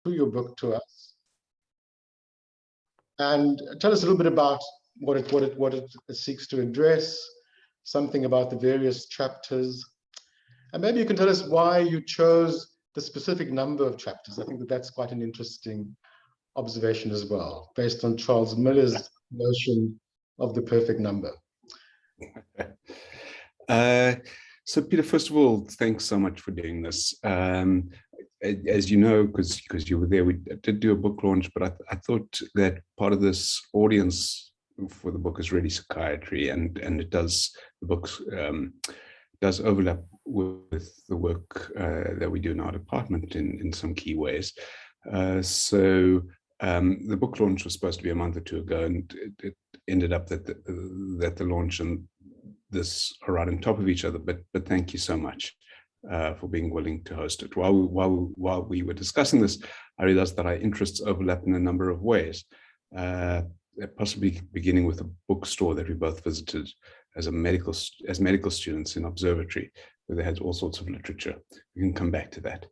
through your book to us and tell us a little bit about what it seeks to address, something about the various chapters, and maybe you can tell us why you chose the specific number of chapters. I think that that's quite an interesting observation as well, based on Charles Miller's notion of the perfect number. So Peter, first of all, thanks so much for doing this. As you know, because you were there, we did do a book launch, but I thought that part of this audience for the book is really psychiatry, and it does, the book does overlap with the work that we do in our department in some key ways. So the book launch was supposed to be a month or two ago, and it ended up that the launch and this are right on top of each other. But thank you so much for being willing to host it. While we were discussing this, I realized that our interests overlap in a number of ways, possibly beginning with a bookstore that we both visited as medical students in Observatory, where they had all sorts of literature. We can come back to that.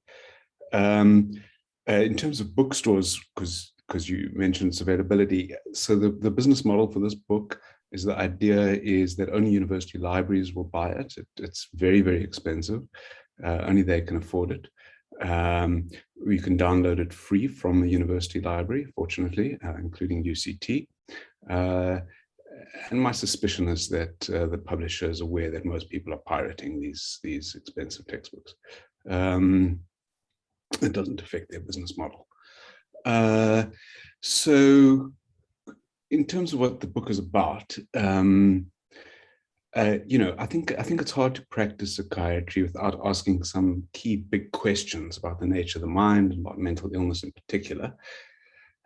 In terms of bookstores, because you mentioned its availability, so the business model for this book is, the idea is that only university libraries will buy it. It's very, very expensive. Only they can afford it. You can download it free from the university library, fortunately, including UCT. And my suspicion is that the publisher is aware that most people are pirating these expensive textbooks. It doesn't affect their business model. So in terms of what the book is about, you know, I think it's hard to practice psychiatry without asking some key big questions about the nature of the mind, about mental illness in particular,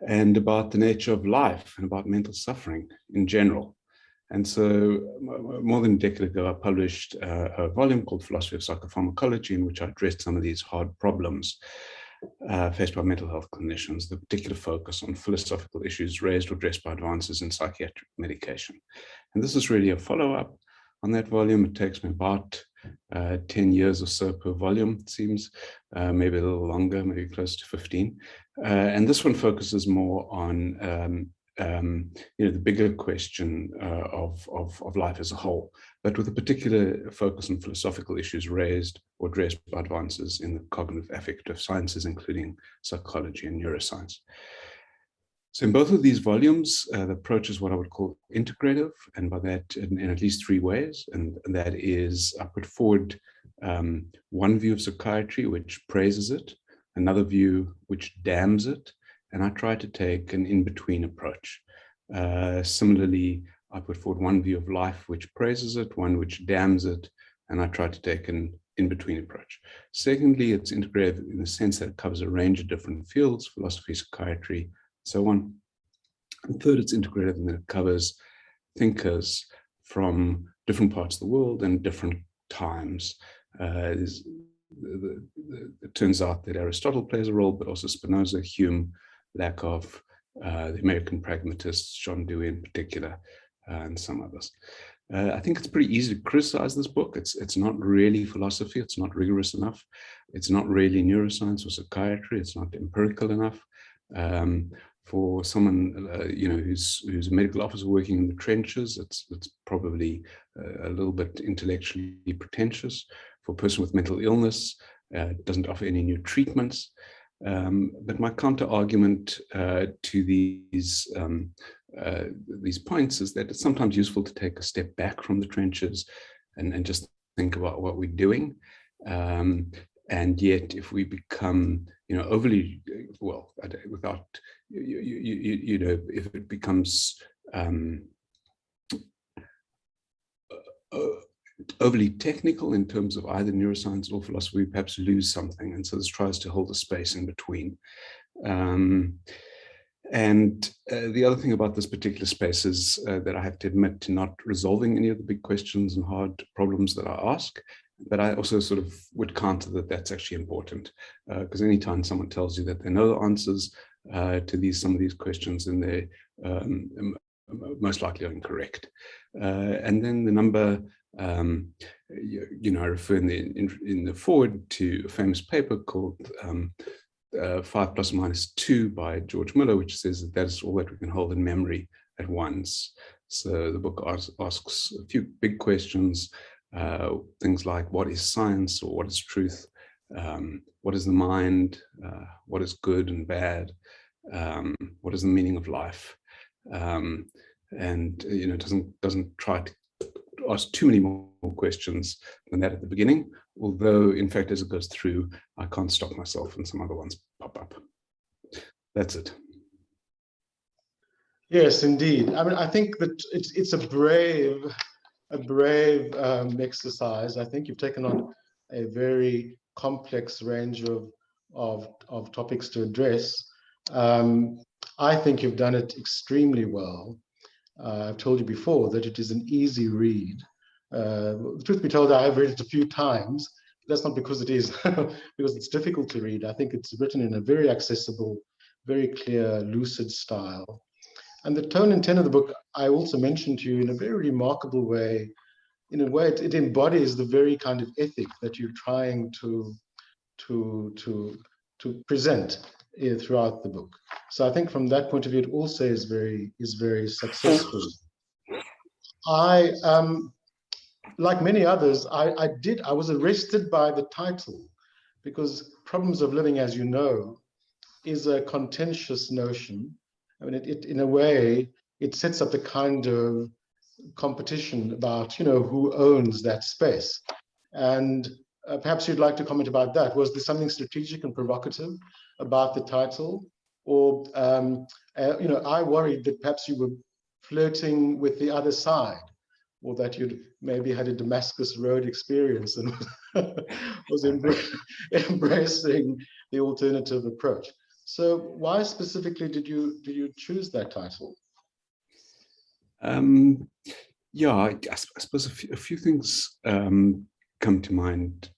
and about the nature of life and about mental suffering in general. And so more than a decade ago, I published a volume called Philosophy of Psychopharmacology, in which I addressed some of these hard problems faced by mental health clinicians, the particular focus on philosophical issues raised or addressed by advances in psychiatric medication. And this is really a follow-up on that volume. It takes me about 10 years or so per volume, it seems, maybe a little longer, maybe close to 15. And this one focuses more on you know, the bigger question of life as a whole, but with a particular focus on philosophical issues raised or addressed by advances in the cognitive-affective sciences, including psychology and neuroscience. So in both of these volumes, the approach is what I would call integrative, and by that in at least three ways. And that is, I put forward one view of psychiatry which praises it, another view which damns it, and I try to take an in-between approach. Similarly, I put forward one view of life which praises it, one which damns it, and I try to take an in-between approach. Secondly, it's integrative in the sense that it covers a range of different fields, philosophy, psychiatry, so on. And third, it's integrative in that it covers thinkers from different parts of the world and different times. It turns out that Aristotle plays a role, but also Spinoza, Hume, lack of the American pragmatists, John Dewey in particular, and some others. I think it's pretty easy to criticize this book. It's not really philosophy. It's not rigorous enough. It's not really neuroscience or psychiatry. It's not empirical enough. For someone you know, who's a medical officer working in the trenches, it's probably a little bit intellectually pretentious. For a person with mental illness, it doesn't offer any new treatments. But my counter argument to these points is that it's sometimes useful to take a step back from the trenches and just think about what we're doing. And yet, if we become, you know, overly, well, without, you know, if it becomes overly technical in terms of either neuroscience or philosophy, we perhaps lose something. And so this tries to hold a space in between. And the other thing about this particular space is that I have to admit to not resolving any of the big questions and hard problems that I ask. But I also sort of would counter that that's actually important, because anytime someone tells you that they know the answers to some of these questions, then they most likely are incorrect. And then the number, you know, I refer in the forward to a famous paper called 5 plus minus 2 by George Miller, which says that that is all that we can hold in memory at once. So the book asks a few big questions, things like what is science or what is truth, what is the mind, what is good and bad, what is the meaning of life, and doesn't try to ask too many more questions than that at the beginning. Although, in fact, as it goes through, I can't stop myself and some other ones pop up. That's it. Yes, indeed. I mean, I think that it's a brave exercise. I think you've taken on a very complex range of topics to address. I think you've done it extremely well. I've told you before that it is an easy read. The truth be told, I have read it a few times. That's not because it is, because it's difficult to read. I think it's written in a very accessible, very clear, lucid style. And the tone and tenor of the book, I also mentioned to you in a very remarkable way. In a way, it embodies the very kind of ethic that you're trying to present throughout the book. So I think from that point of view, it also is very successful. I, like many others, I was arrested by the title, because problems of living, as you know, is a contentious notion. I mean, it in a way, it sets up the kind of competition about, who owns that space. And perhaps you'd like to comment about that. Was there something strategic and provocative about the title? Or, I worried that perhaps you were flirting with the other side, or that you'd maybe had a Damascus Road experience and was embracing the alternative approach. So why specifically did you choose that title? Yeah, I suppose a few things come to mind,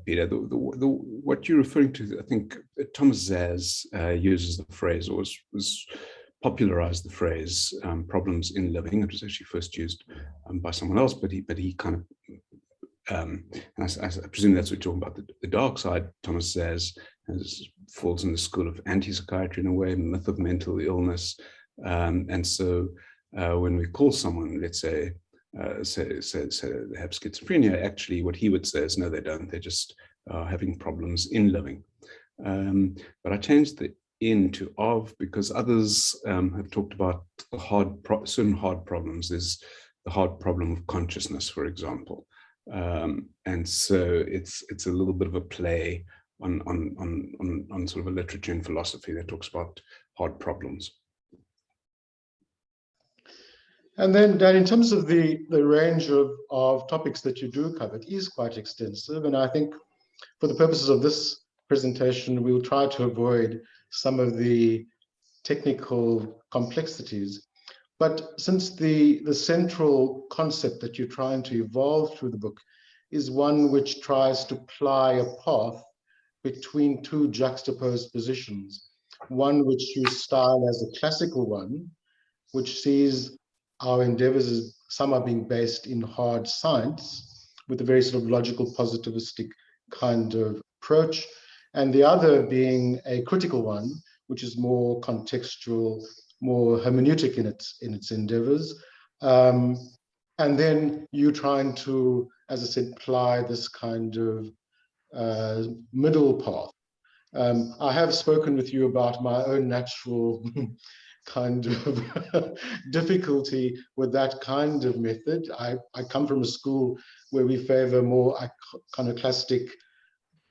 Peter. What you're referring to, I think Thomas Zaz uses the phrase, or was popularized the phrase problems in living. It was actually first used by someone else, but he kind of, and I presume that's what you're talking about, the dark side. Thomas Zaz falls in the school of anti-psychiatry in a way, myth of mental illness. And so when we call someone, let's say they have schizophrenia, actually what he would say is, no, they don't. They're just having problems in living. But I changed the in to of because others have talked about the certain hard problems. There's the hard problem of consciousness, for example. And so it's a little bit of a play on sort of a literature and philosophy that talks about hard problems. And then, Dan, in terms of the range of topics that you do cover, it is quite extensive. And I think for the purposes of this presentation, we'll try to avoid some of the technical complexities. But since the central concept that you're trying to evolve through the book is one which tries to ply a path between two juxtaposed positions, one which you style as a classical one, which sees our endeavors as some are being based in hard science with a very sort of logical positivistic kind of approach, and the other being a critical one, which is more contextual, more hermeneutic in its endeavors. And then you trying to, as I said, ply this kind of middle path. I have spoken with you about my own natural kind of difficulty with that kind of method. I come from a school where we favor more iconoclastic,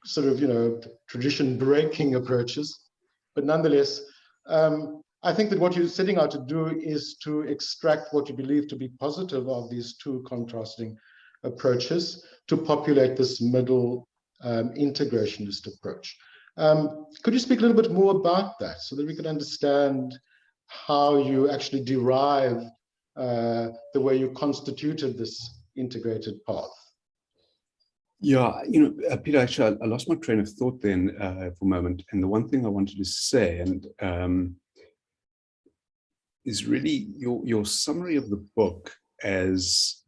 sort of, tradition breaking approaches. But nonetheless, I think that what you're setting out to do is to extract what you believe to be positive of these two contrasting approaches to populate this middle integrationist approach. Could you speak a little bit more about that so that we can understand how you actually derive the way you constituted this integrated path? Yeah, Peter, actually, I lost my train of thought then for a moment. And the one thing I wanted to say, and is really your summary of the book as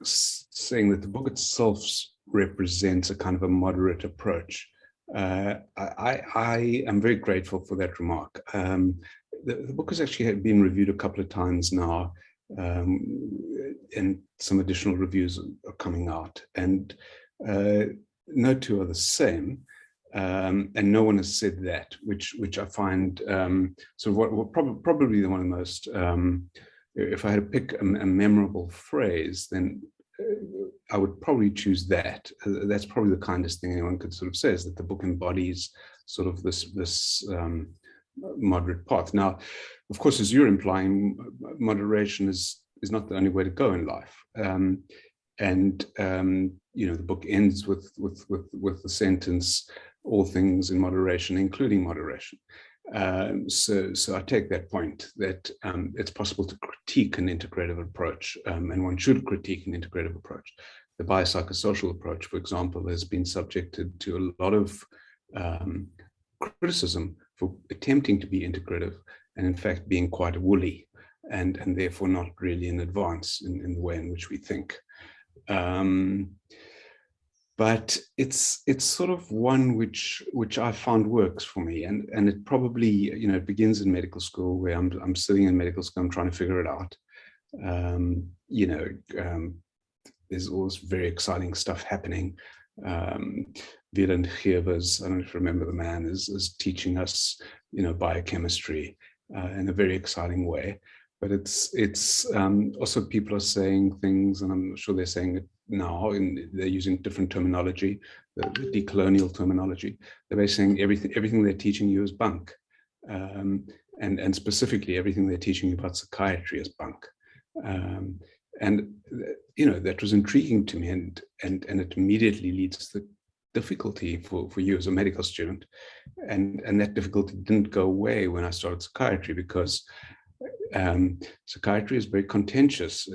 saying that the book itself represents a kind of a moderate approach I am very grateful for that remark. The book has actually been reviewed a couple of times now, and some additional reviews are coming out, and no two are the same, and no one has said that, which I find sort of probably the one of the most. If I had to pick a memorable phrase, then I would probably choose that. That's probably the kindest thing anyone could sort of say, is that the book embodies sort of this moderate path. Now, of course, as you're implying, moderation is not the only way to go in life. You know, the book ends with the sentence, "All things in moderation, including moderation." So I take that point, that it's possible to critique an integrative approach, and one should critique an integrative approach. The biopsychosocial approach, for example, has been subjected to a lot of criticism for attempting to be integrative, and in fact being quite woolly, and therefore not really in advance in the way in which we think. But it's sort of one which I found works for me, and it probably, you know, it begins in medical school, where I'm sitting in medical school, I'm trying to figure it out. You know, there's all this very exciting stuff happening. Wieland Geerwes, I don't know if you remember the man, is teaching us, you know, biochemistry in a very exciting way. But it's also, people are saying things, and I'm sure they're saying it now, and they're using different terminology, the decolonial terminology. They're basically saying everything they're teaching you is bunk, and specifically everything they're teaching you about psychiatry is bunk. And you know, that was intriguing to me, and it immediately leads to the difficulty for you as a medical student, and that difficulty didn't go away when I started psychiatry, because psychiatry is very contentious.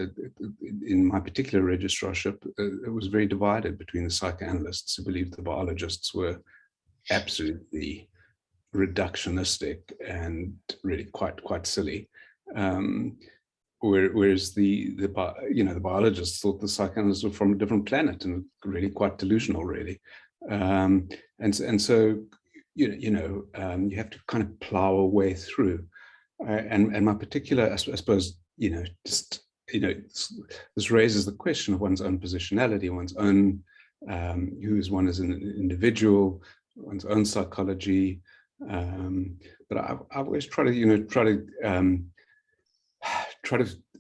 In my particular registrarship, it was very divided between the psychoanalysts who believed the biologists were absolutely reductionistic and really quite silly, whereas the biologists thought the psychoanalysts were from a different planet and really quite delusional, really. And so you have to kind of plow a way through. And my particular, I suppose, this raises the question of one's own positionality, one's own, who is one as an individual, one's own psychology. But I always try to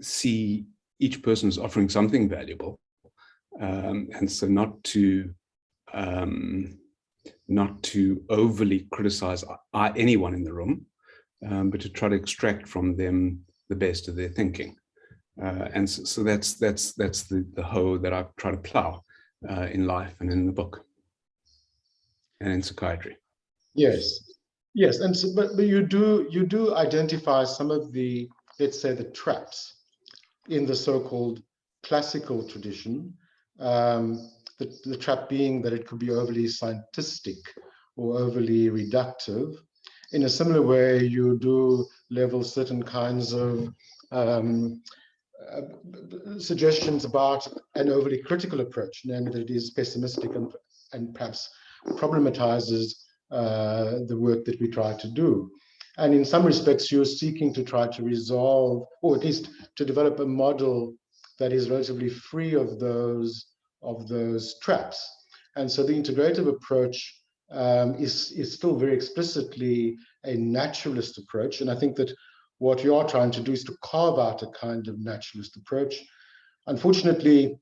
see each person as offering something valuable, and so not to overly criticize anyone in the room. But to try to extract from them the best of their thinking, and so that's the hoe that I try to plow in life and in the book and in psychiatry. Yes, and so, but you do identify some of the, let's say, the traps in the so-called classical tradition. The trap being that it could be overly scientistic or overly reductive. In a similar way, you do level certain kinds of suggestions about an overly critical approach, namely that it is pessimistic and perhaps problematizes the work that we try to do. And in some respects, you're seeking to try to resolve, or at least to develop a model that is relatively free of those traps. And so the integrative approach is still very explicitly a naturalist approach. And I think that what you are trying to do is to carve out a kind of naturalist approach. Unfortunately,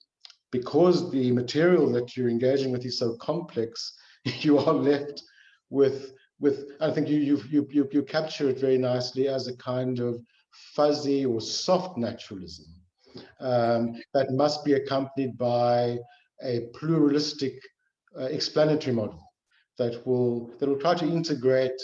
because the material that you're engaging with is so complex, you are left with I think you capture it very nicely as a kind of fuzzy or soft naturalism that must be accompanied by a pluralistic explanatory model that will try to integrate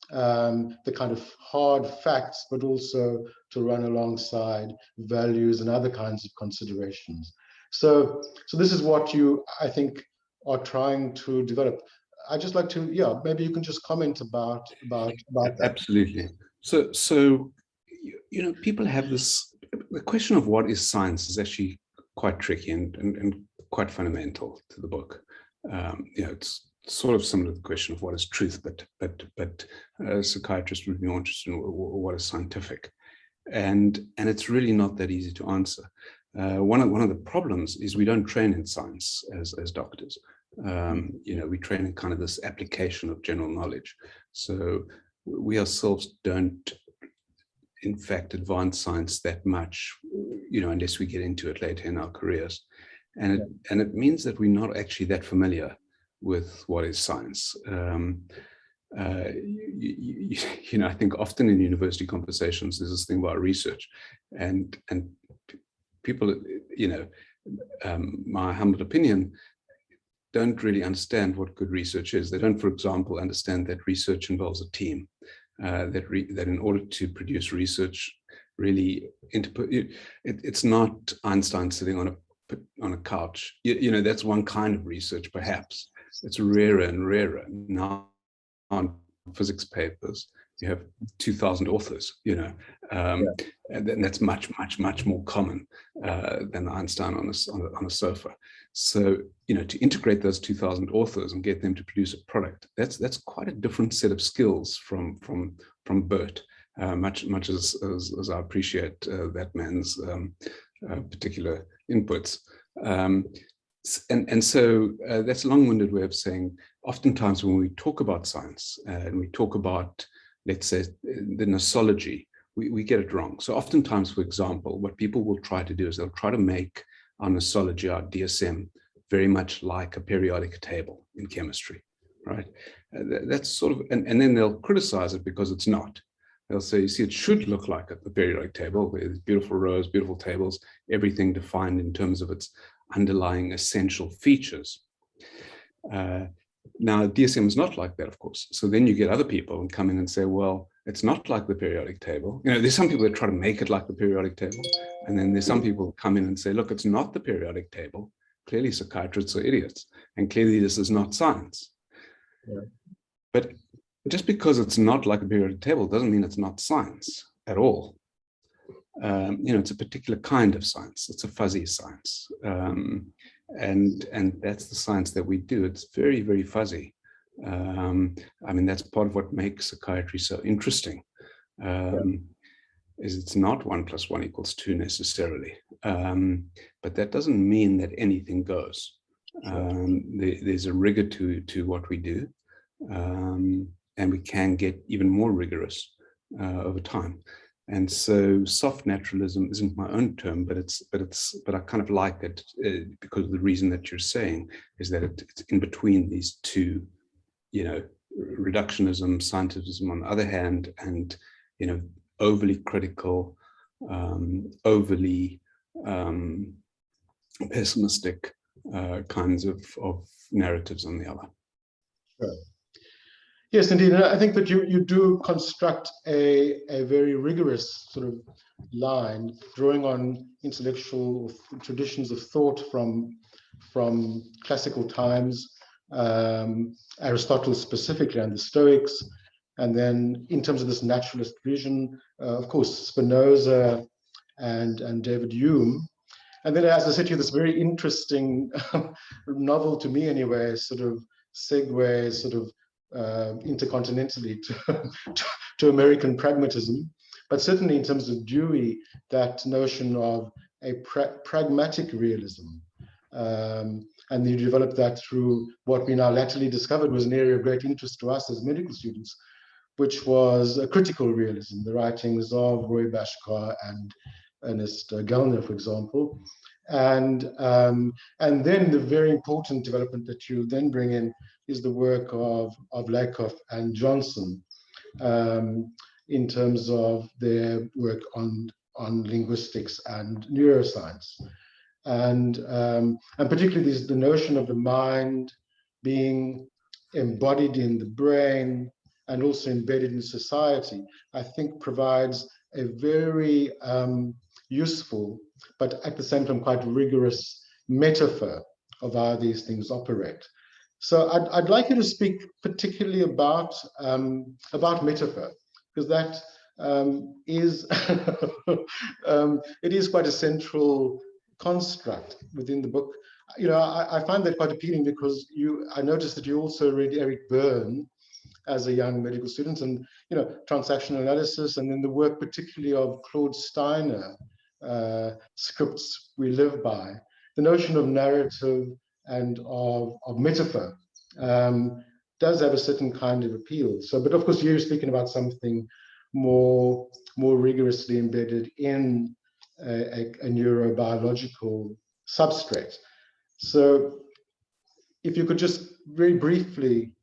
the kind of hard facts, but also to run alongside values and other kinds of considerations. So this is what you, I think, are trying to develop. I'd just like to, yeah, maybe you can just comment about that. Absolutely. So people have this, the question of what is science is actually quite tricky and quite fundamental to the book. It's sort of similar to the question of what is truth, but psychiatrists would be more interested in what is scientific, and it's really not that easy to answer. One of the problems is we don't train in science as doctors. We train in kind of this application of general knowledge. So we ourselves don't, in fact, advance science that much, unless we get into it later in our careers. And it means that we're not actually that familiar with what is science. I think often in university conversations, there's this thing about research, and people, my humble opinion, don't really understand what good research is. They don't, for example, understand that research involves a team, that in order to produce research, really, it's not Einstein sitting on a couch. That's one kind of research, perhaps. It's rarer and rarer. Now on physics papers, you have 2,000 authors, and that's much more common than Einstein on a sofa. So, to integrate those 2,000 authors and get them to produce a product, that's quite a different set of skills from Bert. Much as I appreciate that man's particular inputs. And so that's a long-winded way of saying, oftentimes when we talk about science and we talk about, let's say, the nosology, we get it wrong. So oftentimes, for example, what people will try to do is they'll try to make our nosology, our DSM, very much like a periodic table in chemistry, right? That's sort of, and then they'll criticize it because it's not. They'll say, you see, it should look like a periodic table, where there's beautiful rows, beautiful tables, everything defined in terms of its underlying essential features. Now, DSM is not like that, of course. So then you get other people and come in and say, well, it's not like the periodic table. There's some people that try to make it like the periodic table. And then there's some people who come in and say, look, it's not the periodic table. Clearly, psychiatrists are idiots. And clearly, this is not science. Yeah. But just because it's not like a periodic table doesn't mean it's not science at all. It's a particular kind of science. It's a fuzzy science. And that's the science that we do. It's very, very fuzzy. That's part of what makes psychiatry so interesting, is it's not 1 + 1 = 2 necessarily. But that doesn't mean that anything goes. There's a rigor to what we do. And we can get even more rigorous over time. And so soft naturalism isn't my own term, but I kind of like it because of the reason that you're saying is that it's in between these two, reductionism, scientism on the other hand, and overly critical, overly pessimistic kinds of narratives on the other. Sure. Yes, indeed. And I think that you do construct a very rigorous sort of line, drawing on intellectual traditions of thought from classical times, Aristotle specifically, and the Stoics. And then in terms of this naturalist vision, of course, Spinoza and David Hume. And then, as I said to you, this very interesting novel, to me anyway, sort of segues sort of intercontinentally to American pragmatism, but certainly in terms of Dewey, that notion of a pragmatic realism, and you develop that through what we now latterly discovered was an area of great interest to us as medical students, which was a critical realism, the writings of Roy Bhaskar and Ernest Gellner, for example, and then the very important development that you then bring in is the work of Lakoff and Johnson in terms of their work on linguistics and neuroscience, and particularly the notion of the mind being embodied in the brain and also embedded in society, I think provides a very useful, but at the same time quite rigorous metaphor of how these things operate. So I'd like you to speak particularly about metaphor, because that is it is quite a central construct within the book. I find that quite appealing because I noticed that you also read Eric Byrne as a young medical student, and transactional analysis, and then the work particularly of Claude Steiner, Scripts We Live By. The notion of narrative and of metaphor does have a certain kind of appeal. So, but of course, you're speaking about something more rigorously embedded in a neurobiological substrate. So, if you could just very briefly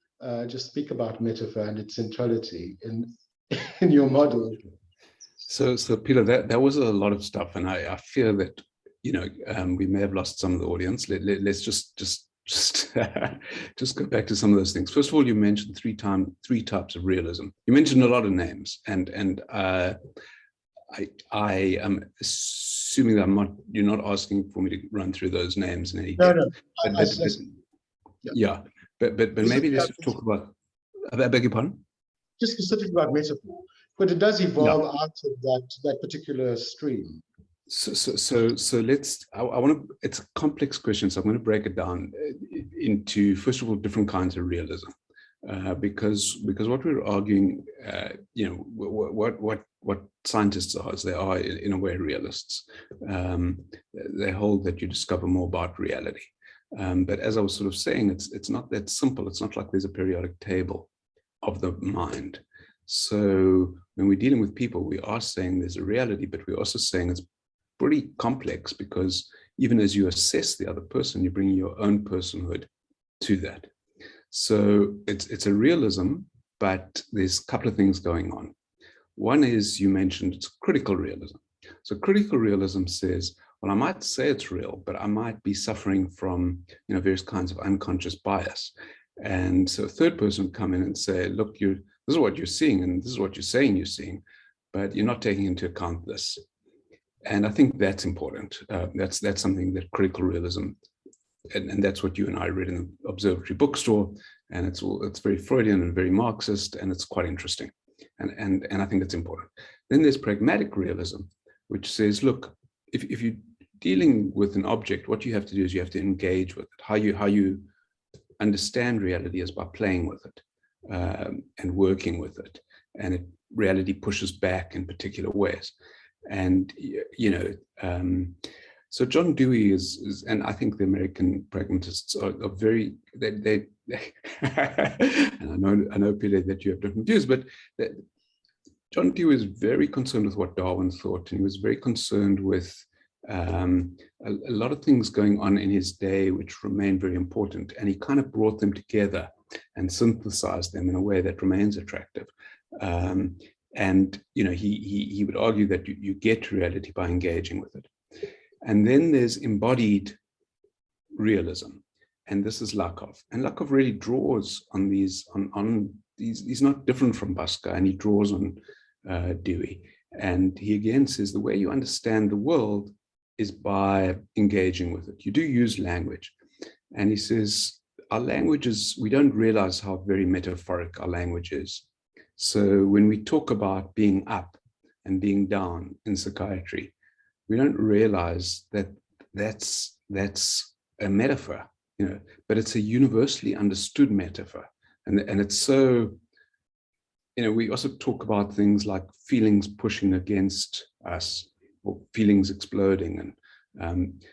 just speak about metaphor and its centrality in your model. So Peter, that was a lot of stuff, and I fear that we may have lost some of the audience. Let's just go back to some of those things. First of all, you mentioned three types of realism. You mentioned a lot of names, and I am assuming that you're not asking for me to run through those names in any depth. Yeah. But maybe let's talk about. I beg your pardon? Just specifically about metaphor, but it does evolve out of that particular stream. So let's. I want to. It's a complex question, so I'm going to break it down into, first of all, different kinds of realism, because what we're arguing, what scientists are, is they are in a way realists. They hold that you discover more about reality. But as I was sort of saying, it's not that simple. It's not like there's a periodic table of the mind. So when we're dealing with people, we are saying there's a reality, but we're also saying it's pretty complex, because even as you assess the other person, you bring your own personhood to that. So it's a realism, but there's a couple of things going on. One is, you mentioned, it's critical realism. So critical realism says, well, I might say it's real, but I might be suffering from various kinds of unconscious bias. And so a third person would come in and say, look, this is what you're seeing, and this is what you're saying you're seeing, but you're not taking into account this. And I think that's important. That's something that critical realism, and that's what you and I read in the observatory bookstore, and it's very Freudian and very Marxist, and it's quite interesting. And I think it's important. Then there's pragmatic realism, which says, look, if you're dealing with an object, what you have to do is you have to engage with it. How you understand reality is by playing with it and working with it, and reality pushes back in particular ways. And so John Dewey is, and I think the American pragmatists are very, they and I know Peter that you have different views, but John Dewey was very concerned with what Darwin thought, and he was very concerned with a lot of things going on in his day which remain very important, and he kind of brought them together and synthesized them in a way that remains attractive. And he would argue that you get to reality by engaging with it. And then there's embodied realism, and this is Lakoff. And Lakoff really draws on these. He's not different from Busker, and he draws on Dewey. And he again says the way you understand the world is by engaging with it. You do use language, and he says our languages, we don't realize how very metaphoric our language is. So when we talk about being up and being down in psychiatry, we don't realize that that's a metaphor, but it's a universally understood metaphor. And it's so, we also talk about things like feelings pushing against us, or feelings exploding. And,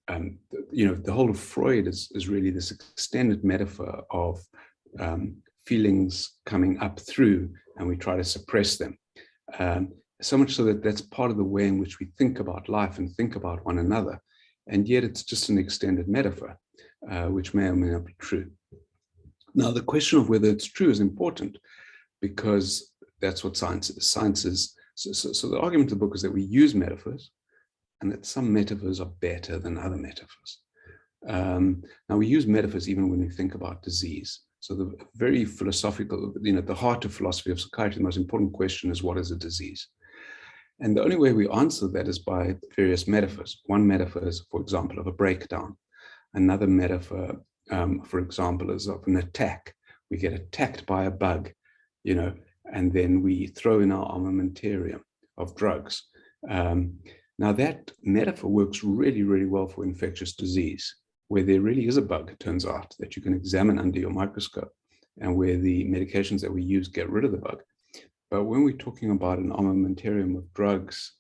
the whole of Freud is really this extended metaphor of feelings coming up through, and we try to suppress them. So much so that that's part of the way in which we think about life and think about one another. And yet it's just an extended metaphor, which may or may not be true. Now, the question of whether it's true is important, because that's what science is. Science is, so the argument of the book is that we use metaphors, and that some metaphors are better than other metaphors. Now, we use metaphors even when we think about disease. So the very philosophical, the heart of philosophy of psychiatry, the most important question is, what is a disease? And the only way we answer that is by various metaphors. One metaphor is, for example, of a breakdown. Another metaphor, for example, is of an attack. We get attacked by a bug, and then we throw in our armamentarium of drugs. Now that metaphor works really, really well for infectious disease, where there really is a bug, it turns out, that you can examine under your microscope, and where the medications that we use get rid of the bug. But when we're talking about an armamentarium of drugs,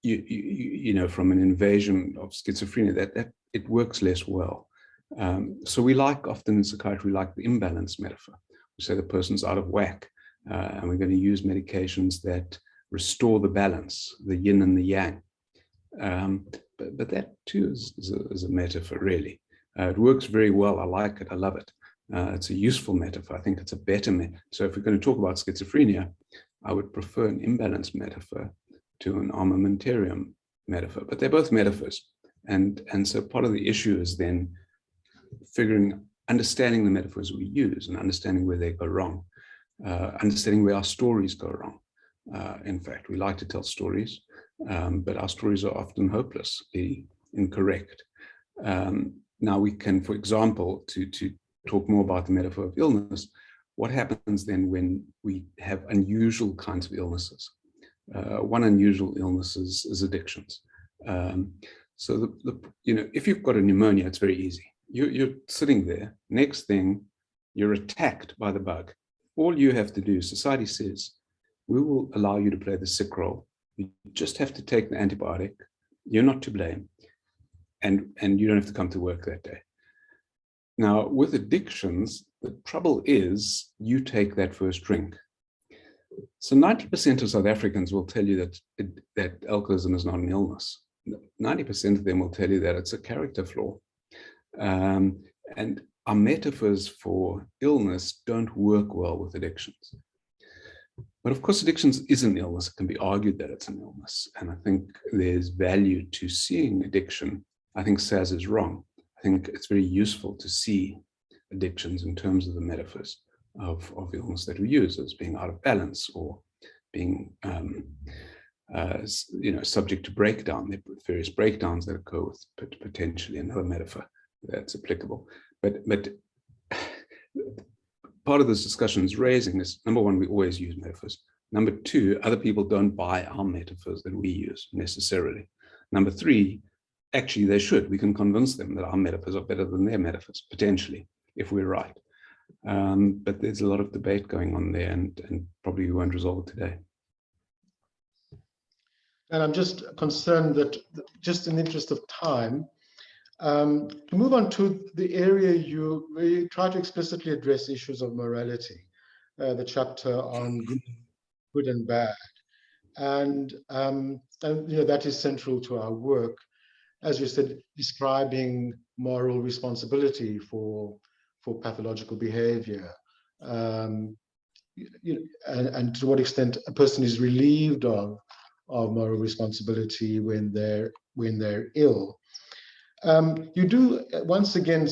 you know, from an invasion of schizophrenia, that it works less well. So we like, often in psychiatry, we like the imbalance metaphor. We say the person's out of whack, and we're going to use medications that restore the balance, the yin and the yang. But that too is a metaphor, really. It works very well. I like it. I love it. It's a useful metaphor. I think it's a better metaphor. So if we're going to talk about schizophrenia, I would prefer an imbalance metaphor to an armamentarium metaphor. But they're both metaphors. And so part of the issue is then understanding the metaphors we use and understanding where they go wrong, understanding where our stories go wrong. In fact, we like to tell stories, but our stories are often hopelessly incorrect. Now we can, for example, to talk more about the metaphor of illness, what happens then when we have unusual kinds of illnesses? One unusual illness is addictions. So you know, if you've got a pneumonia, it's very easy. You're sitting there, next thing, you're attacked by the bug. All you have to do, society says, we will allow you to play the sick role. You just have to take the antibiotic. You're not to blame. And you don't have to come to work that day. Now, with addictions, the trouble is you take that first drink. So 90% of South Africans will tell you that alcoholism is not an illness. 90% of them will tell you that it's a character flaw. And our metaphors for illness don't work well with addictions. But of course, addictions is an illness. It can be argued that it's an illness. And I think there's value to seeing addiction. I think Saz is wrong. I think it's very useful to see addictions in terms of the metaphors of illness that we use as being out of balance or being you know, subject to breakdown. There are various breakdowns that occur with potentially another metaphor that's applicable. But part of this discussion is raising is, number one, we always use metaphors. Number two, other people don't buy our metaphors that we use necessarily. Number three, actually they should. We can convince them that our metaphors are better than their metaphors, potentially, if we're right. But there's a lot of debate going on there, and probably we won't resolve it today. And I'm just concerned that, just in the interest of time, to move on to the area where you try to explicitly address issues of morality, the chapter on good and bad, and you know, that is central to our work, as you said, describing moral responsibility for pathological behavior, and to what extent a person is relieved of moral responsibility when they're ill. You do once again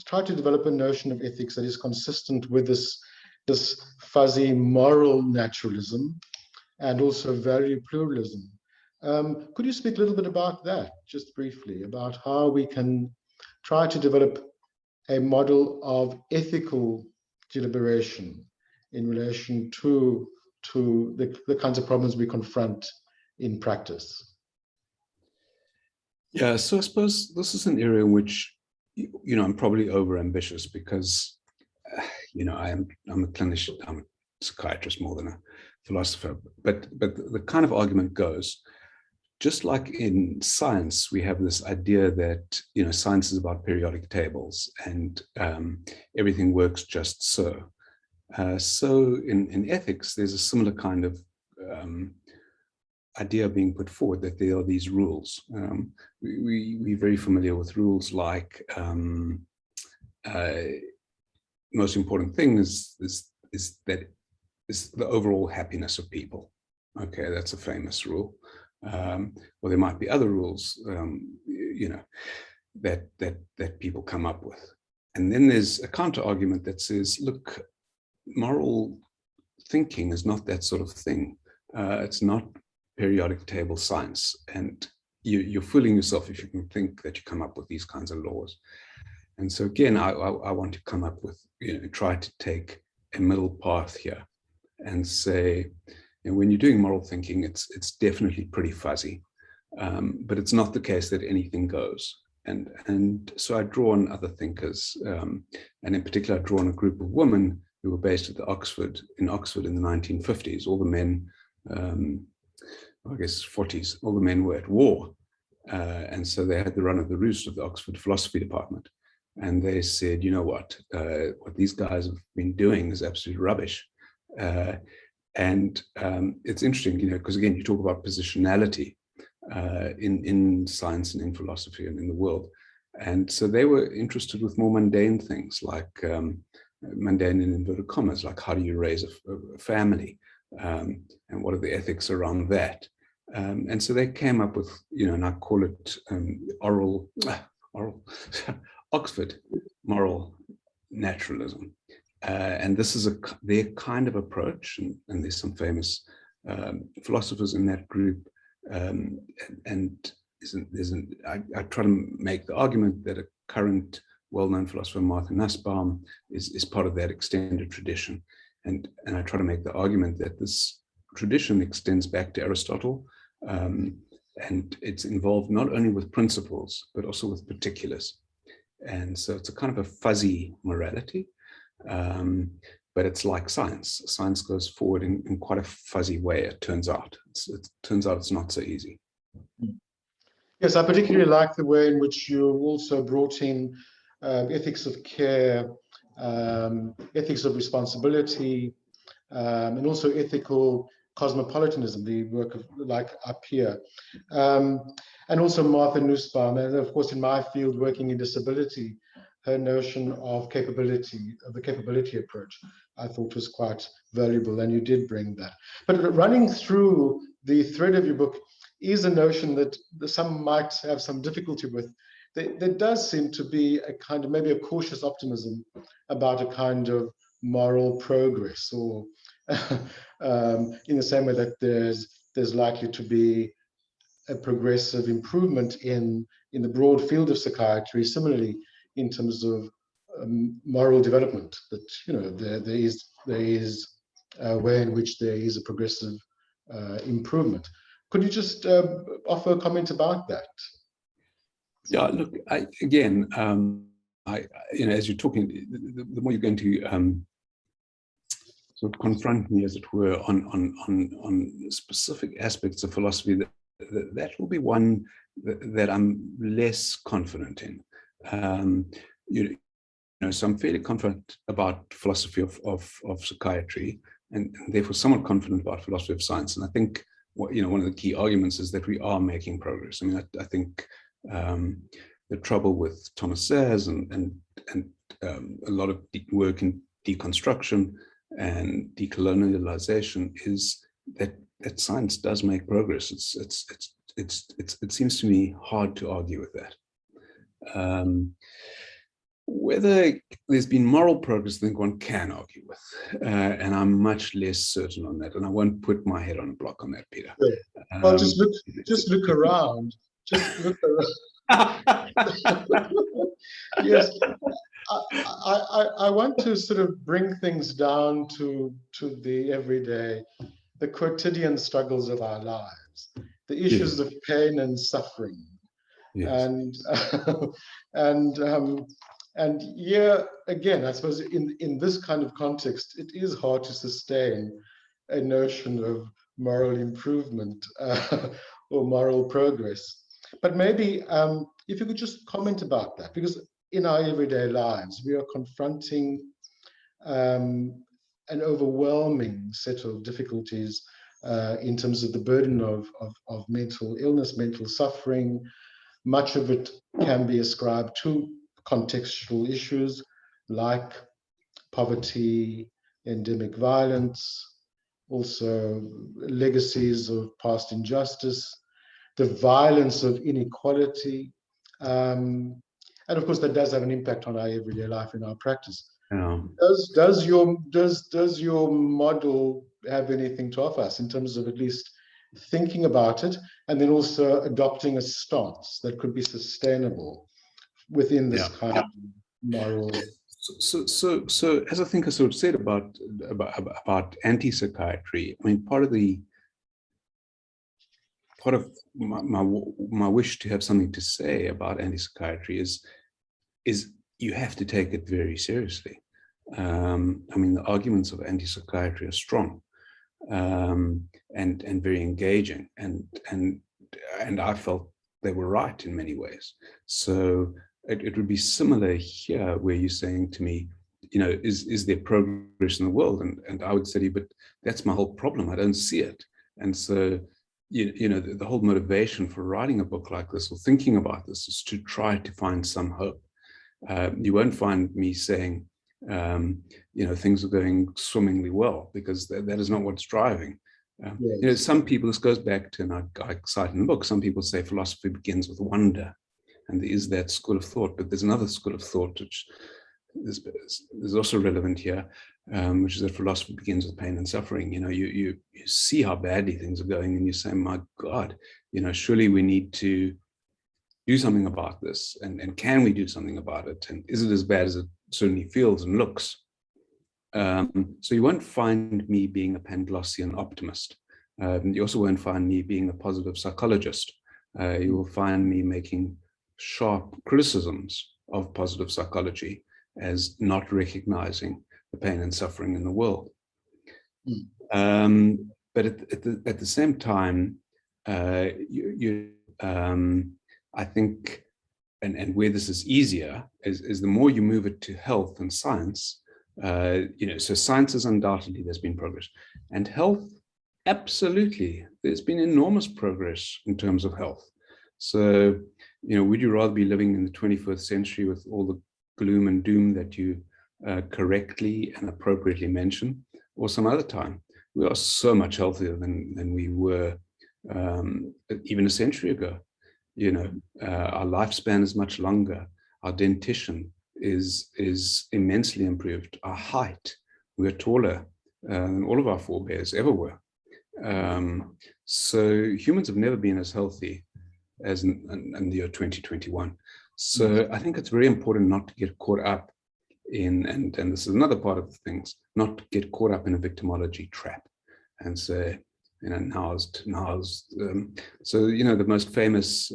try to develop a notion of ethics that is consistent with this fuzzy moral naturalism and also value pluralism. Could you speak a little bit about that, just briefly, about how we can try to develop a model of ethical deliberation in relation to the kinds of problems we confront in practice? Yeah, so I suppose this is an area in which, you know, I'm probably overambitious because, you know, I'm a clinician, I'm a psychiatrist more than a philosopher. But the kind of argument goes, just like in science, we have this idea that, you know, science is about periodic tables and everything works just so. So in ethics, there's a similar kind of idea being put forward that there are these rules. We're very familiar with rules like most important thing is the overall happiness of people. Okay, that's a famous rule. Or there might be other rules, you know, that people come up with. And then there's a counter argument that says, look, moral thinking is not that sort of thing. It's not periodic table science, and you're fooling yourself if you can think that you come up with these kinds of laws. And so again, I want to come up with, you know, try to take a middle path here and say, when you're doing moral thinking, it's definitely pretty fuzzy, but it's not the case that anything goes. And so I draw on other thinkers, and in particular, I draw on a group of women who were based at Oxford in the 1950s. All the men, I guess 40s, all the men were at war. And so they had the run of the roost of the Oxford philosophy department. And they said, you know what these guys have been doing is absolute rubbish. And it's interesting, because again, you talk about positionality in science and in philosophy and in the world. And so they were interested with more mundane things, like mundane in inverted commas, like how do you raise a family, and what are the ethics around that. And so they came up with, and I call it Oxford moral naturalism. And this is their kind of approach, and there's some famous philosophers in that group. And I try to make the argument that a current well-known philosopher, Martha Nussbaum, is part of that extended tradition. And I try to make the argument that this tradition extends back to Aristotle, and it's involved not only with principles, but also with particulars. And so it's a kind of a fuzzy morality, but it's like science. Science goes forward in quite a fuzzy way, it turns out. It turns out it's not so easy. Yes, I particularly like the way in which you also brought in ethics of care, ethics of responsibility, and also ethical cosmopolitanism, the work of like up here. And also Martha Nussbaum, and of course in my field working in disability, her notion of capability, of the capability approach, I thought was quite valuable, and you did bring that. But running through the thread of your book is a notion that some might have some difficulty with. There does seem to be a kind of maybe a cautious optimism about a kind of moral progress, or in the same way that there's likely to be a progressive improvement in the broad field of psychiatry. Similarly, in terms of moral development, that there is a way in which there is a progressive improvement. Could you just offer a comment about that? Yeah, look, again, as you're talking, the more you're going to sort of confront me, as it were, on specific aspects of philosophy, that will be one that I'm less confident in. So I'm fairly confident about philosophy of psychiatry, and therefore somewhat confident about philosophy of science. And I think one of the key arguments is that we are making progress. I mean, I think the trouble with Thomas Sayers and a lot of work in deconstruction and decolonialization is that science does make progress. It seems to me hard to argue with that. Whether there's been moral progress, I think one can argue with, and I'm much less certain on that. And I won't put my head on a block on that, Peter. Sure. Well, just look around. Just look around. Yes, I want to sort of bring things down to the everyday, the quotidian struggles of our lives, the issues of pain and suffering, and yeah, again, I suppose in this kind of context, it is hard to sustain a notion of moral improvement or moral progress. But maybe if you could just comment about that, because in our everyday lives, we are confronting an overwhelming set of difficulties in terms of the burden of mental illness, mental suffering. Much of it can be ascribed to contextual issues like poverty, endemic violence, also legacies of past injustice, the violence of inequality, and of course that does have an impact on our everyday life in our practice. Yeah. Does your model have anything to offer us in terms of at least thinking about it, and then also adopting a stance that could be sustainable within this kind of moral? So as I think I sort of said about anti-psychiatry, I mean, part of my wish to have something to say about anti-psychiatry is you have to take it very seriously. I mean, the arguments of anti-psychiatry are strong and very engaging, and I felt they were right in many ways. So it would be similar here, where you're saying to me, you know, is there progress in the world? And I would say to you, but that's my whole problem. I don't see it. And so, you know, the whole motivation for writing a book like this or thinking about this is to try to find some hope. You won't find me saying, you know, things are going swimmingly well, because that is not what's driving. Yes. You know, some people, this goes back to, and I cite in the book, some people say philosophy begins with wonder, and there is that school of thought, but there's another school of thought which is also relevant here, which is that philosophy begins with pain and suffering. You know, you see how badly things are going, and you say, my God, you know, surely we need to do something about this, and can we do something about it, and is it as bad as it certainly feels and looks? So you won't find me being a Panglossian optimist. You also won't find me being a positive psychologist. You will find me making sharp criticisms of positive psychology as not recognizing the pain and suffering in the world. But at the same time, I think, and where this is easier is the more you move it to health and science. You know, so science is undoubtedly, there's been progress, and health, absolutely, there's been enormous progress in terms of health. So, you know, would you rather be living in the 21st century with all the gloom and doom that you correctly and appropriately mention, or some other time? We are so much healthier than we were even a century ago. You know, our lifespan is much longer. Our dentition is immensely improved. Our height, we're taller than all of our forebears ever were. So humans have never been as healthy as in the year 2021. So I think it's very important not to get caught up in, and this is another part of the things, not to get caught up in a victimology trap and say, you know, so, you know, the most famous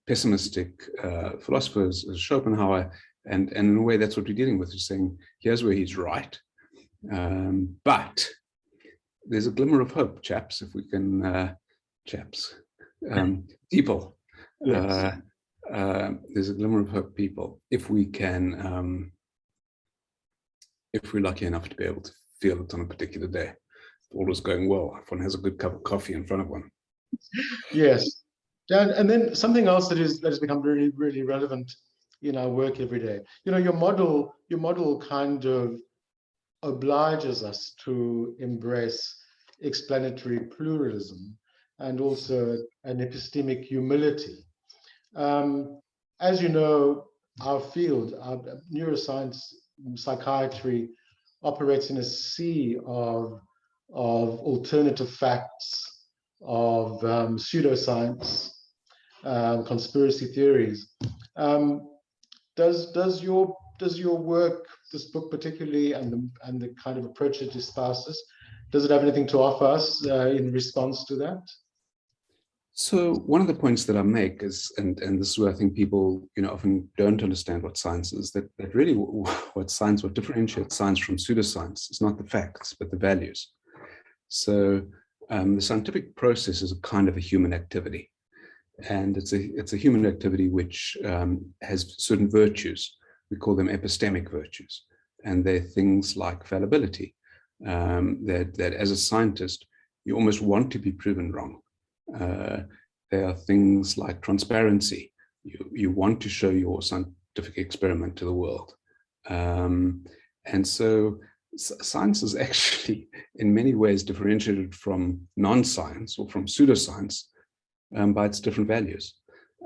pessimistic philosopher is Schopenhauer, and in a way that's what we're dealing with. He's saying, here's where he's right, but there's a glimmer of hope, chaps, if we can, people. Yes. There's a glimmer of hope, people, if we can, if we're lucky enough to be able to feel it on a particular day. All is going well, if one has a good cup of coffee in front of one. Yes. And then something else that has become really, really relevant in our work every day. You know, your model kind of obliges us to embrace explanatory pluralism and also an epistemic humility. As you know, our field, our neuroscience, psychiatry, operates in a sea of alternative facts, of pseudoscience, conspiracy theories. Does your work, this book particularly, and the kind of approach it espouses, does it have anything to offer us in response to that? So one of the points that I make is, and this is where I think people, you know, often don't understand what science is, that really what differentiates science from pseudoscience is not the facts, but the values. So the scientific process is a kind of a human activity, and it's a human activity which has certain virtues. We call them epistemic virtues, and they're things like fallibility, that as a scientist, you almost want to be proven wrong. There are things like transparency. You want to show your scientific experiment to the world. And so science is actually in many ways differentiated from non-science or from pseudoscience by its different values.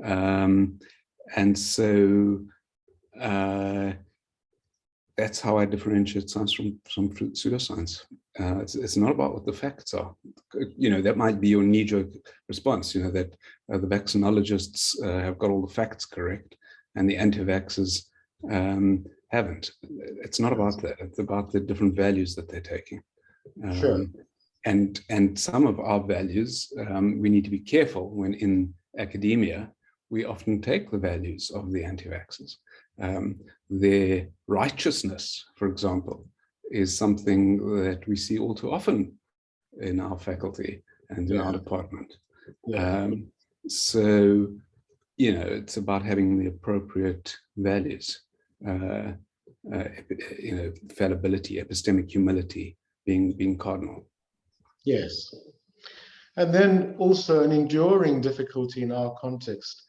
And so that's how I differentiate science from pseudoscience. It's not about what the facts are. You know, that might be your knee-jerk response, you know, that the vaccinologists have got all the facts correct, and the anti-vaxxers haven't. It's not about that. It's about the different values that they're taking. Sure. And some of our values, we need to be careful when in academia, we often take the values of the anti-vaxxers. Their righteousness, for example, is something that we see all too often in our faculty and in our department. So, you know, it's about having the appropriate values, you know, fallibility, epistemic humility being cardinal. Yes. And then also an enduring difficulty in our context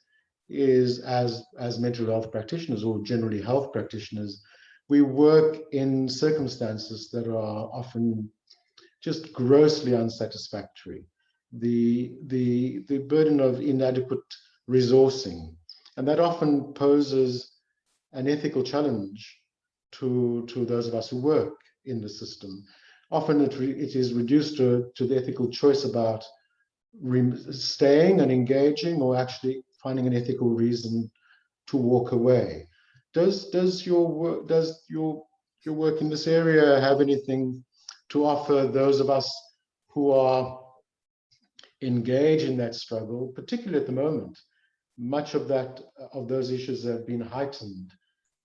is as mental health practitioners, or generally health practitioners, we work in circumstances that are often just grossly unsatisfactory. The burden of inadequate resourcing, and that often poses an ethical challenge to those of us who work in the system. Often it is reduced to the ethical choice about staying and engaging, or actually finding an ethical reason to walk away. Does your work in this area have anything to offer those of us who are engaged in that struggle, particularly at the moment? Much of those issues have been heightened,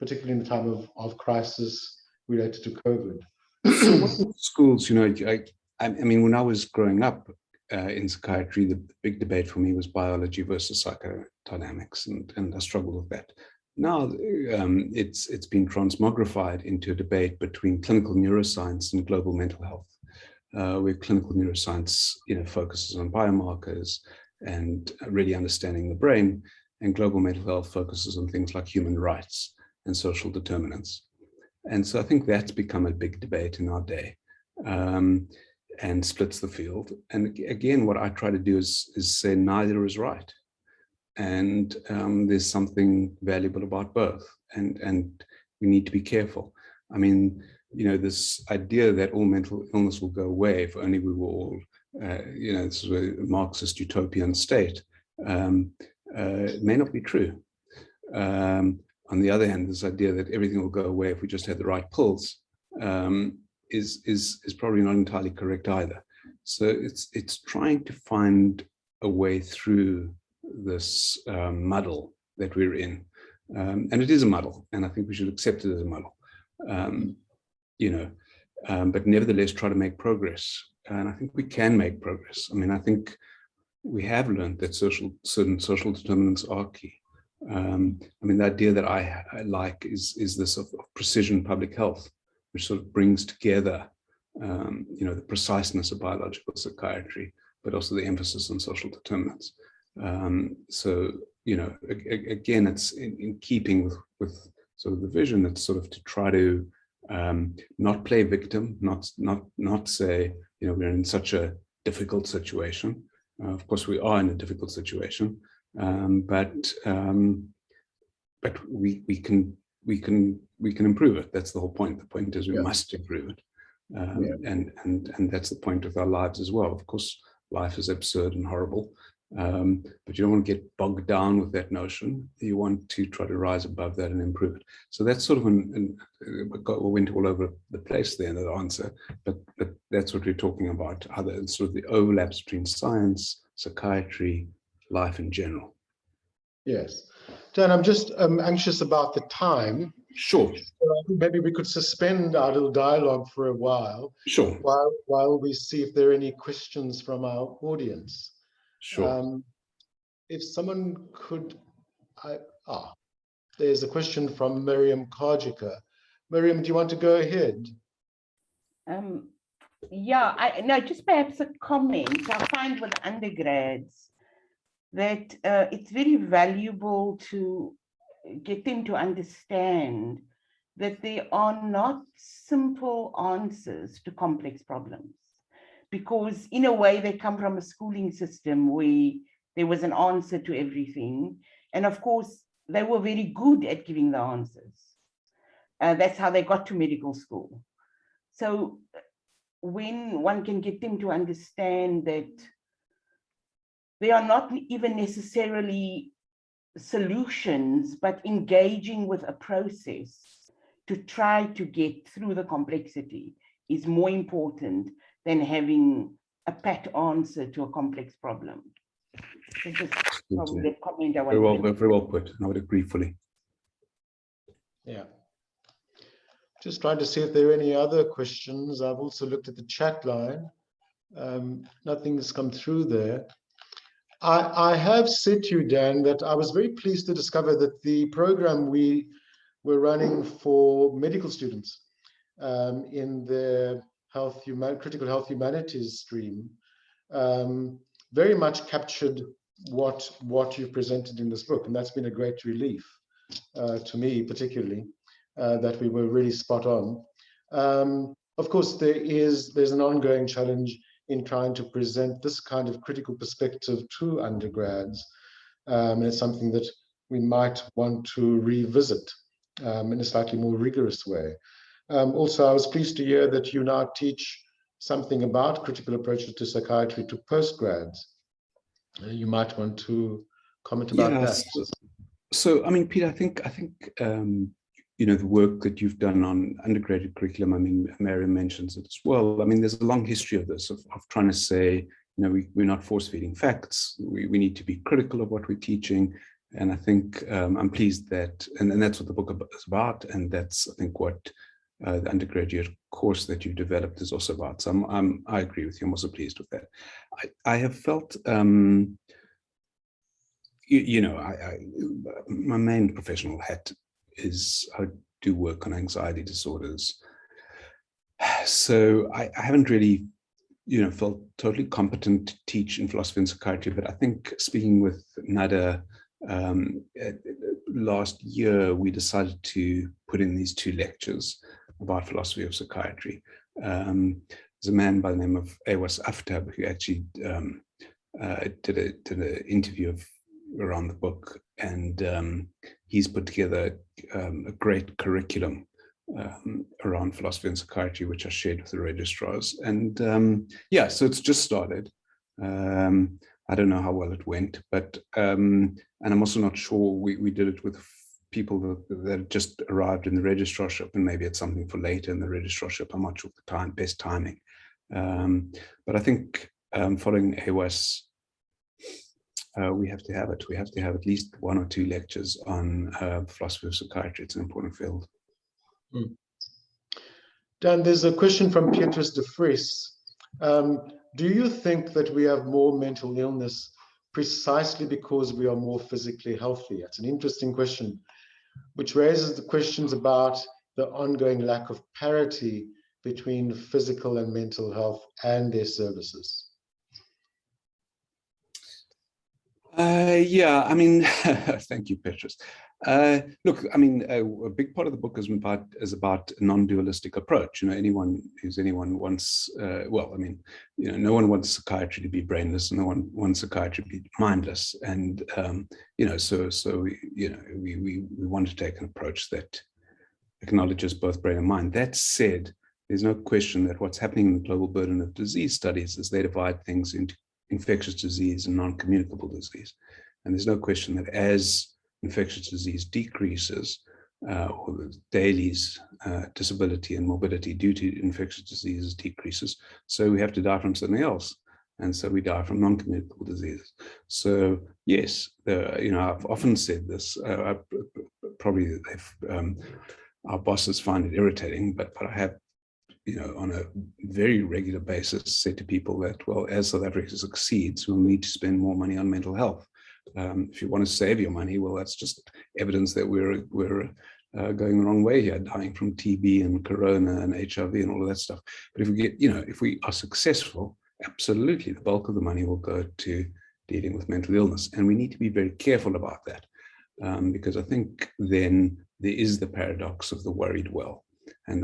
particularly in the time of crisis related to COVID. So schools, you know, I mean, when I was growing up in psychiatry, the big debate for me was biology versus psychodynamics, and I struggled with that. Now it's been transmogrified into a debate between clinical neuroscience and global mental health, where clinical neuroscience, you know, focuses on biomarkers and really understanding the brain, and global mental health focuses on things like human rights and social determinants. And so I think that's become a big debate in our day, and splits the field. And again, what I try to do is say neither is right. And there's something valuable about both. And we need to be careful. I mean, you know, this idea that all mental illness will go away if only we were all, you know, this is a Marxist utopian state, may not be true. On the other hand, this idea that everything will go away if we just had the right pills is probably not entirely correct either. So it's trying to find a way through this muddle that we're in, and it is a muddle, and I think we should accept it as a muddle, you know, but nevertheless try to make progress, and I think we can make progress. I mean, I think we have learned that certain social determinants are key. I mean, the idea that I like is this of precision public health, which sort of brings together, you know, the preciseness of biological psychiatry, but also the emphasis on social determinants. So, you know, again, it's in keeping with sort of the vision. It's sort of to try to not play victim, not say, you know, we're in such a difficult situation. Of course, we are in a difficult situation. But we can improve it. That's the whole point. The point is we must improve it, and that's the point of our lives as well. Of course, life is absurd and horrible, but you don't want to get bogged down with that notion. You want to try to rise above that and improve it. So that's sort of we went all over the place there in the answer, but that's what we're talking about. Other sort of the overlaps between science, psychiatry, life in general. Yes. Dan, I'm just anxious about the time. Sure. Maybe we could suspend our little dialogue for a while. Sure. While we see if there are any questions from our audience. Sure. If someone could, there's a question from Miriam Kajika. Miriam, do you want to go ahead? Yeah, no, just perhaps a comment. I find with undergrads that it's very valuable to get them to understand that there are not simple answers to complex problems, because in a way they come from a schooling system where there was an answer to everything, and of course they were very good at giving the answers. That's how they got to medical school. So when one can get them to understand that they are not even necessarily solutions, but engaging with a process to try to get through the complexity is more important than having a pat answer to a complex problem. So just probably that comment I want to very well put. I would agree fully. Yeah. Just trying to see if there are any other questions. I've also looked at the chat line. Nothing's come through there. I have said to you, Dan, that I was very pleased to discover that the program we were running for medical students in the critical health humanities stream very much captured what you presented in this book, and that's been a great relief to me, particularly, that we were really spot on. Of course, there's an ongoing challenge in trying to present this kind of critical perspective to undergrads, and it's something that we might want to revisit in a slightly more rigorous way. Also, I was pleased to hear that you now teach something about critical approaches to psychiatry to postgrads. You might want to comment about that. So, I mean, Peter, I think you know, the work that you've done on undergraduate curriculum, I mean, Mary mentions it as well. I mean, there's a long history of this, of trying to say, you know, we're not force-feeding facts. We need to be critical of what we're teaching. And I think I'm pleased that, and that's what the book is about. And that's, I think, what the undergraduate course that you've developed is also about. So I agree with you. I'm also pleased with that. I have felt, you know, my main professional hat is I do work on anxiety disorders. So I haven't really, you know, felt totally competent to teach in philosophy and psychiatry, but I think speaking with Nada last year, we decided to put in these 2 lectures about philosophy of psychiatry. There's a man by the name of Awas Aftab who actually did an interview around the book, and he's put together a great curriculum around philosophy and psychiatry, which I shared with the registrars. And yeah, so it's just started. I don't know how well it went, but and I'm also not sure we did it with people that just arrived in the registrarship, and maybe it's something for later in the registrarship. I'm not sure the best timing. But I think following AWAS, we have to have it. We have to have at least 1 or 2 lectures on philosophy of psychiatry. It's an important field. Dan, there's a question from Petrus de Vries. Do you think that we have more mental illness precisely because we are more physically healthy? That's an interesting question, which raises the questions about the ongoing lack of parity between physical and mental health and their services. Yeah, I mean, thank you, Petrus. Look, I mean, a big part of the book is about a non-dualistic approach. You know, anyone wants, well, I mean, you know, no one wants psychiatry to be brainless, and no one wants psychiatry to be mindless. And you know, so you know, we want to take an approach that acknowledges both brain and mind. That said, there's no question that what's happening in the global burden of disease studies is they divide things into infectious disease and non-communicable disease. And there's no question that as infectious disease decreases, or the daily's disability and morbidity due to infectious diseases decreases, so we have to die from something else. And so we die from non-communicable diseases. So yes, you know, I've often said this, probably our bosses find it irritating, but I have, you know, on a very regular basis said to people that, well, as South Africa succeeds, we'll need to spend more money on mental health. If you want to save your money, well, that's just evidence that we're going the wrong way here, dying from TB and corona and HIV and all of that stuff. But if we get, you know, if we are successful, absolutely, the bulk of the money will go to dealing with mental illness. And we need to be very careful about that, because I think then there is the paradox of the worried well. And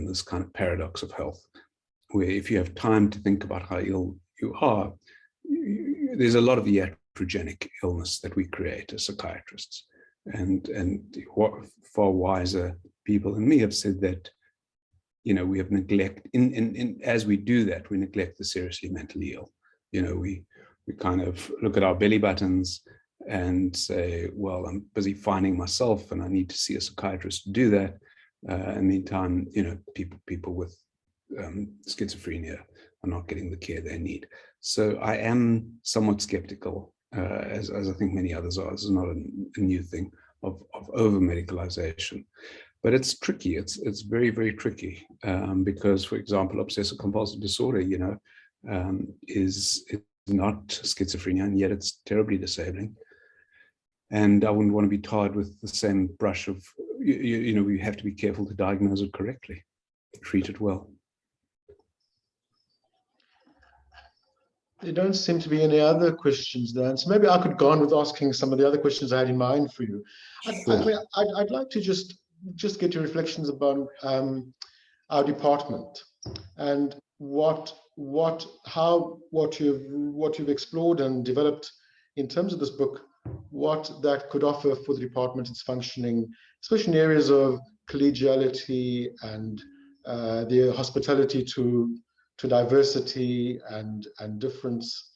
this kind of paradox of health, where if you have time to think about how ill you are, there's a lot of iatrogenic illness that we create as psychiatrists. And far wiser people than me have said that, you know, we have neglect, as we do that, we neglect the seriously mentally ill. You know, we kind of look at our belly buttons and say, well, I'm busy finding myself and I need to see a psychiatrist to do that. In the meantime, people with schizophrenia are not getting the care they need. So I am somewhat skeptical, as I think many others are. This is not a new thing of over-medicalization. But it's tricky. It's very, very tricky because, for example, obsessive compulsive disorder, is not schizophrenia, and yet it's terribly disabling. And I wouldn't want to be tarred with the same brush of, we have to be careful to diagnose it correctly, treat it well. There don't seem to be any other questions, Dan. So maybe I could go on with asking some of the other questions I had in mind for you. Sure. I'd like to just get your reflections about our department and what you've explored and developed in terms of this book, what that could offer for the department, its functioning, especially in areas of collegiality and the hospitality to diversity and difference,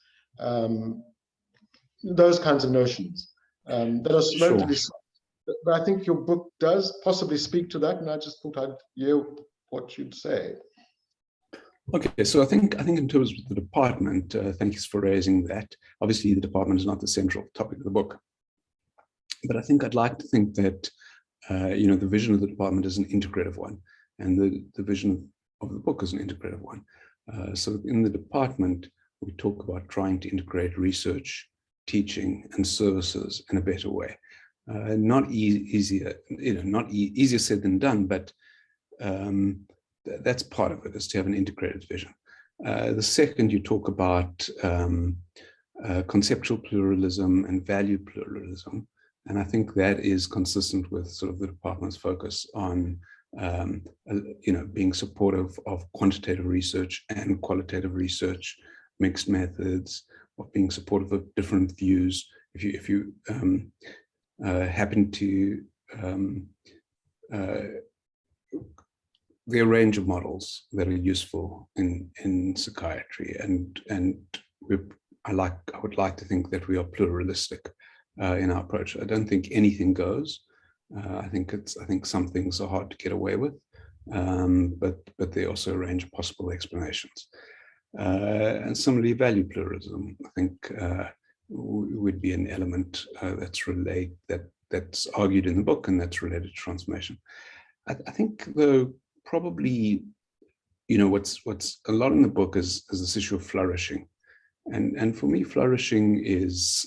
those kinds of notions that are relatively. Sure. But I think your book does possibly speak to that, and I just thought I'd hear what you'd say. Okay, so I think in terms of the department, thanks for raising that. Obviously, the department is not the central topic of the book, but I think I'd like to think that the vision of the department is an integrative one, and the vision of the book is an integrative one. So in the department, we talk about trying to integrate research, teaching, and services in a better way. Not easier said than done, but that's part of it, is to have an integrated vision. The second, you talk about conceptual pluralism and value pluralism, and I think that is consistent with sort of the department's focus on being supportive of quantitative research and qualitative research, mixed methods, of being supportive of different views. If you happen to there are a range of models that are useful in psychiatry, and I would like to think that we are pluralistic in our approach. I don't think anything goes. I think some things are hard to get away with, but there are also a range of possible explanations. And similarly, value pluralism, I think, would be an element that's argued in the book, and that's related to transformation. I think, though, probably, what's a lot in the book is this issue of flourishing, and for me, flourishing is.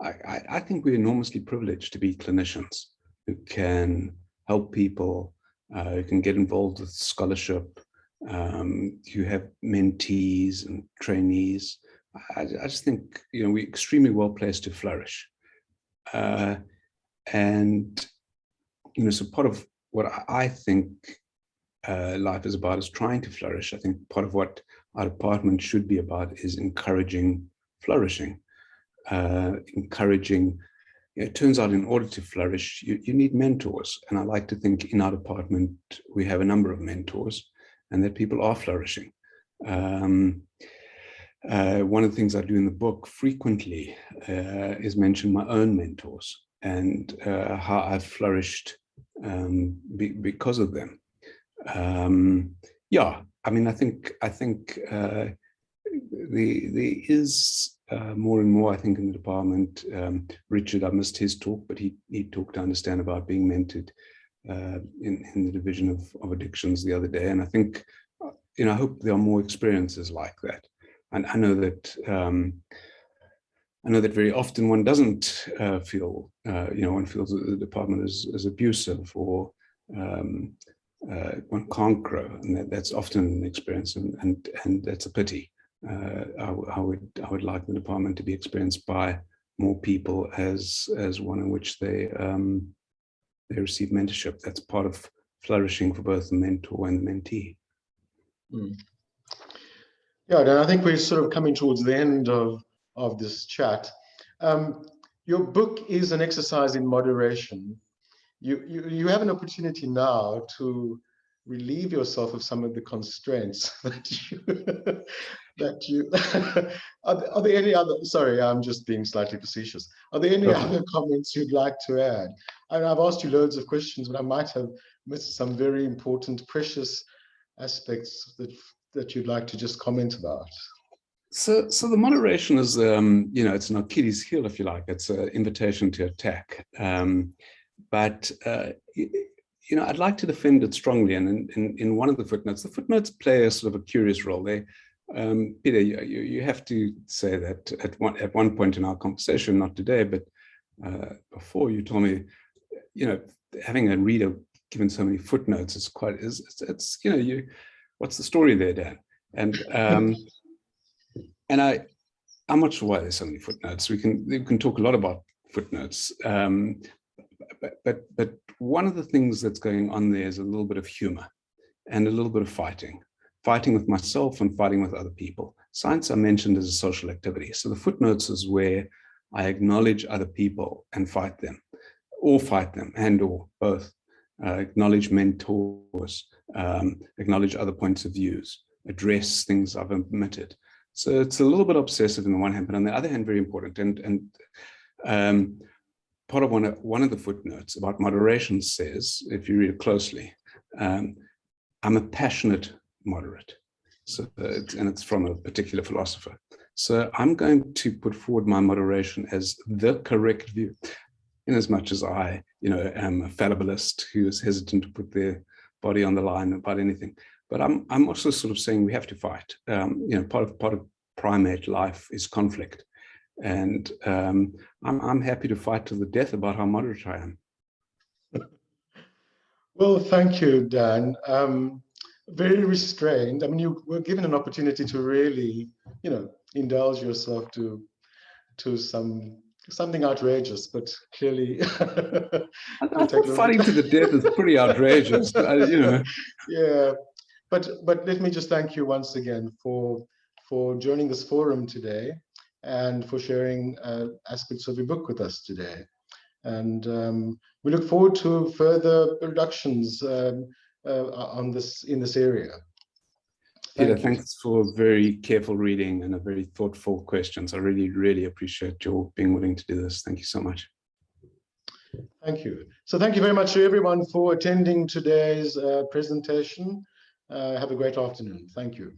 I think we're enormously privileged to be clinicians who can help people, who can get involved with scholarship, who have mentees and trainees. I just think, we're extremely well placed to flourish. And, so part of what I think life is about is trying to flourish. I think part of what our department should be about is encouraging flourishing. It turns out in order to flourish, you need mentors. And I like to think in our department, we have a number of mentors and that people are flourishing. One of the things I do in the book frequently is mention my own mentors and how I've flourished because of them. I think there is more and more, I think, in the department. Richard, I missed his talk, but he talked to understand about being mentored in the division of addictions the other day. And I think, I hope there are more experiences like that. And I know that very often one doesn't feel, one feels that the department is abusive, or one can't grow, and that's often an experience, and that's a pity. I would like the department to be experienced by more people as one in which they receive mentorship. That's part of flourishing for both the mentor and the mentee. Yeah, and I think we're sort of coming towards the end of this chat. Your book is an exercise in moderation. You have an opportunity now to relieve yourself of some of the constraints that you are there any other, sorry, I'm just being slightly facetious. Are there any other comments you'd like to add? I've asked you loads of questions, but I might have missed some very important, precious aspects that you'd like to just comment about. So the moderation is, it's an Achilles heel, if you like. It's an invitation to attack. But I'd like to defend it strongly. And in one of the footnotes play a sort of a curious role. They, Peter, you have to say that at one point in our conversation, not today, but before, you told me, having a reader given so many footnotes is what's the story there, Dan? And I'm not sure why there's so many footnotes. We can talk a lot about footnotes, but one of the things that's going on there is a little bit of humor and a little bit of fighting with myself and fighting with other people. Science, I mentioned, is a social activity. So the footnotes is where I acknowledge other people and fight them, and or both. Acknowledge mentors, acknowledge other points of views, address things I've omitted. So it's a little bit obsessive on the one hand, but on the other hand, very important. And part of one of the footnotes about moderation says, if you read it closely, I'm a passionate moderate. So it's from a particular philosopher. So I'm going to put forward my moderation as the correct view, in as much as I, am a fallibilist who is hesitant to put their body on the line about anything. But I'm also sort of saying we have to fight. Part of primate life is conflict, and I'm happy to fight to the death about how moderate I am. Well, thank you, Dan. Very restrained. I mean, you were given an opportunity to really, indulge yourself to something outrageous, but clearly I thought fighting to the death is pretty outrageous. Yeah, but let me just thank you once again for joining this forum today and for sharing aspects of your book with us today. And we look forward to further productions in this area. Peter, thanks for very careful reading and a very thoughtful questions. I really, really appreciate your being willing to do this. Thank you so much. Thank you. So thank you very much to everyone for attending today's presentation. Have a great afternoon. Thank you.